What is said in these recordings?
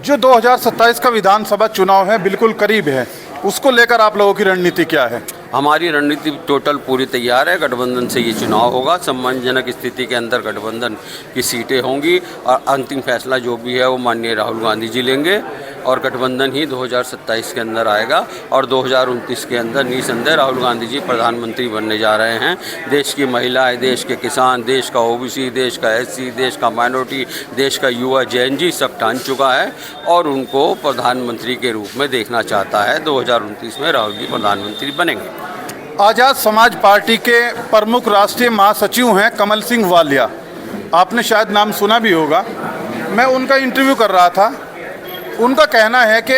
जो 2027 का विधानसभा चुनाव है बिल्कुल करीब है, उसको लेकर आप लोगों की रणनीति क्या है? हमारी रणनीति टोटल पूरी तैयार है। गठबंधन से ये चुनाव होगा, सम्मानजनक स्थिति के अंदर गठबंधन की सीटें होंगी और अंतिम फैसला जो भी है वो माननीय राहुल गांधी जी लेंगे और गठबंधन ही 2027 के अंदर आएगा और 2029 के अंदर निसंदेह राहुल गांधी जी प्रधानमंत्री बनने जा रहे हैं। देश की महिलाएं, देश के किसान, देश का ओबीसी, देश का एससी, देश का माइनॉरिटी, देश का युवा जेएनजी सब ठान चुका है और उनको प्रधानमंत्री के रूप में देखना चाहता है। 2029 में राहुल जी प्रधानमंत्री बनेंगे। आज़ाद समाज पार्टी के प्रमुख राष्ट्रीय महासचिव हैं कमल सिंह वालिया, आपने शायद नाम सुना भी होगा। मैं उनका इंटरव्यू कर रहा था। उनका कहना है कि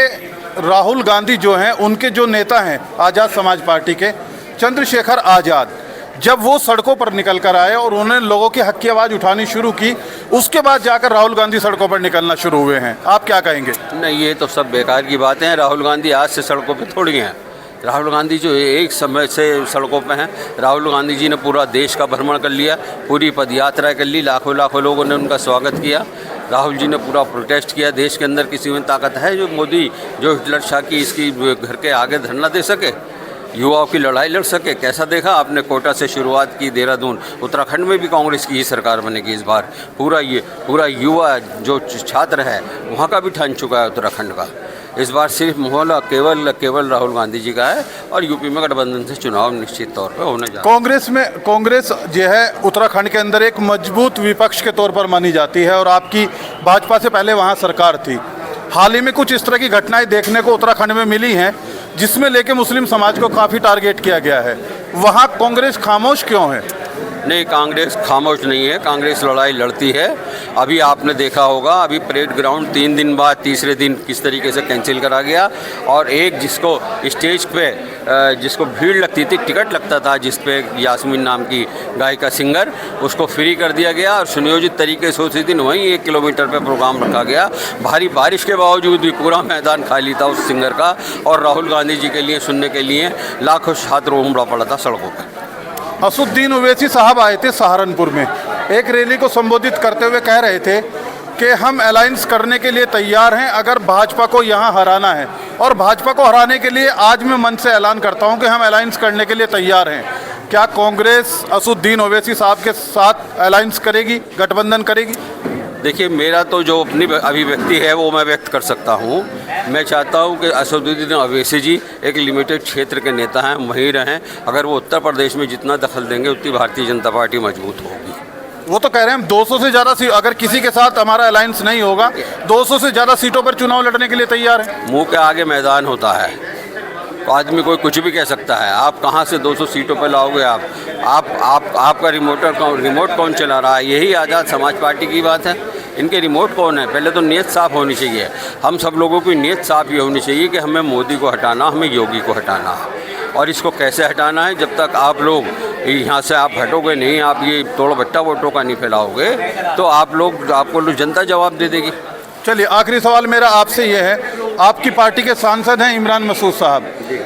राहुल गांधी जो हैं, उनके जो नेता हैं आज़ाद समाज पार्टी के चंद्रशेखर आज़ाद, जब वो सड़कों पर निकल कर आए और उन्होंने लोगों की हक की आवाज़ उठानी शुरू की, उसके बाद जाकर राहुल गांधी सड़कों पर निकलना शुरू हुए हैं। आप क्या कहेंगे? नहीं, ये तो सब बेकार की बातें हैं। राहुल गांधी आज से सड़कों पे थोड़ी हैं। राहुल गांधी जो एक समय से सड़कों पे हैं। राहुल गांधी जी ने पूरा देश का भ्रमण कर लिया, पूरी पदयात्रा कर ली, लाखों लाखों लोगों ने उनका स्वागत किया। राहुल जी ने पूरा प्रोटेस्ट किया। देश के अंदर किसी में ताकत है जो मोदी जो हिटलर शाह की इसकी घर के आगे धरना दे सके, युवाओं की लड़ाई लड़ सके? कैसा देखा आपने? कोटा से शुरुआत की, देहरादून, उत्तराखंड में भी कांग्रेस की ही सरकार बनेगी इस बार। पूरा युवा जो छात्र है वहाँ का भी ठान चुका है उत्तराखंड का। इस बार सिर्फ माहौल केवल राहुल गांधी जी का है और यूपी में गठबंधन से चुनाव निश्चित तौर पर होने जा रहा है। कांग्रेस जो है उत्तराखंड के अंदर एक मजबूत विपक्ष के तौर पर मानी जाती है और आपकी भाजपा से पहले वहाँ सरकार थी। हाल ही में कुछ इस तरह की घटनाएं देखने को उत्तराखंड में मिली हैं जिसमें लेके मुस्लिम समाज को काफ़ी टारगेट किया गया है। वहाँ कांग्रेस खामोश क्यों है? नहीं, कांग्रेस खामोश नहीं है। कांग्रेस लड़ाई लड़ती है। अभी आपने देखा होगा, अभी परेड ग्राउंड 3 दिन बाद तीसरे दिन किस तरीके से कैंसिल करा गया और एक जिसको स्टेज पे जिसको भीड़ लगती थी, टिकट लगता था जिस पे यास्मीन नाम की गायिका सिंगर, उसको फ्री कर दिया गया और सुनियोजित तरीके से उसी दिन वहीं 1 किलोमीटर पे प्रोग्राम रखा गया। भारी बारिश के बावजूद भी पूरा मैदान खाली था उस सिंगर का और राहुल गांधी जी के लिए सुनने के लिए लाखों छात्र उमड़ा पड़ा था सड़कों पर। असुद्दीन ओवैसी साहब आए थे सहारनपुर में, एक रैली को संबोधित करते हुए कह रहे थे कि हम अलायंस करने के लिए तैयार हैं अगर भाजपा को यहाँ हराना है, और भाजपा को हराने के लिए आज मैं मन से ऐलान करता हूँ कि हम अलायंस करने के लिए तैयार हैं। क्या कांग्रेस असुद्दीन ओवैसी साहब के साथ अलायंस करेगी, गठबंधन करेगी? देखिए, मेरा तो जो अपनी अभिव्यक्ति है वो मैं व्यक्त कर सकता हूँ। मैं चाहता हूँ कि असदुद्दीन ओवैसी जी एक लिमिटेड क्षेत्र के नेता हैं, वहीं रहें। अगर वो उत्तर प्रदेश में जितना दखल देंगे उतनी भारतीय जनता पार्टी मजबूत होगी। वो तो कह रहे हैं हम 200 से ज़्यादा सीट, अगर किसी के साथ हमारा अलायंस नहीं होगा 200 से ज़्यादा सीटों पर चुनाव लड़ने के लिए तैयार है। मुँह के आगे मैदान होता है, तो आदमी कोई कुछ भी कह सकता है। आप कहाँ से 200 सीटों पर लाओगे? आपका रिमोट कौन चला रहा है? यही आज़ाद समाज पार्टी की बात है। इनके रिमोट कौन है? पहले तो नीयत साफ होनी चाहिए। हम सब लोगों की नीयत साफ ये होनी चाहिए कि हमें मोदी को हटाना, हमें योगी को हटाना है। और इसको कैसे हटाना है? जब तक आप लोग यहाँ से आप हटोगे नहीं, आप ये तोड़ भट्टा वोटों का नहीं फैलाओगे तो आपको जनता जवाब दे देगी। चलिए, आखिरी सवाल मेरा आपसे ये है, आपकी पार्टी के सांसद हैं इमरान मसूद साहब,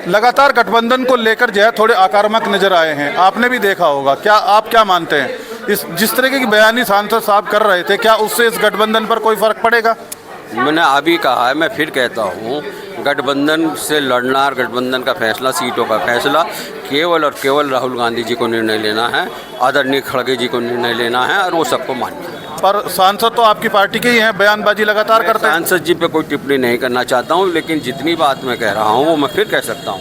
लगातार गठबंधन को लेकर जो है थोड़े आक्रामक नजर आए हैं, आपने भी देखा होगा। क्या आप क्या मानते हैं इस जिस तरीके की बयानी सांसद साहब कर रहे थे, क्या उससे इस गठबंधन पर कोई फर्क पड़ेगा? मैंने अभी कहा है, मैं फिर कहता हूँ, गठबंधन से लड़ना और गठबंधन का फैसला, सीटों का फैसला केवल और केवल राहुल गांधी जी को निर्णय लेना है, आदरणीय खड़गे जी को निर्णय लेना है और वो सबको मानना है। पर सांसद तो आपकी पार्टी के ही हैं, बयानबाजी लगातार करते हैं। सांसद जी पे कोई टिप्पणी नहीं करना चाहता हूँ, लेकिन जितनी बात मैं कह रहा हूँ वो मैं फिर कह सकता हूँ।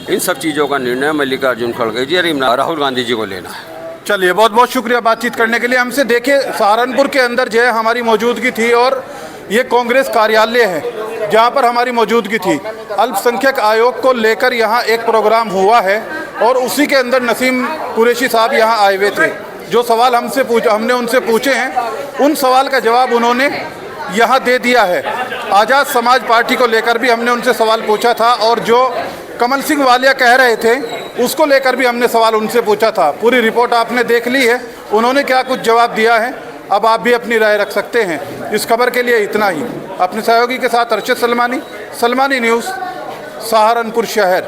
इन सब चीज़ों का निर्णय मल्लिकार्जुन खड़गे जी और राहुल गांधी जी को लेना है। चलिए, बहुत बहुत शुक्रिया बातचीत करने के लिए हमसे। देखिए, सहारनपुर के अंदर जो है हमारी मौजूदगी थी और ये कांग्रेस कार्यालय है जहाँ पर हमारी मौजूदगी थी। अल्पसंख्यक आयोग को लेकर यहाँ एक प्रोग्राम हुआ है और उसी के अंदर नसीम कुरैशी साहब यहाँ आए हुए थे। जो सवाल हमने उनसे पूछे हैं, उन सवाल का जवाब उन्होंने यहाँ दे दिया है। आज़ाद समाज पार्टी को लेकर भी हमने उनसे सवाल पूछा था और जो कमल सिंह वालिया कह रहे थे उसको लेकर भी हमने सवाल उनसे पूछा था। पूरी रिपोर्ट आपने देख ली है, उन्होंने क्या कुछ जवाब दिया है। अब आप भी अपनी राय रख सकते हैं। इस खबर के लिए इतना ही। अपने सहयोगी के साथ अर्शद सलमानी, सलमानी न्यूज़, सहारनपुर शहर।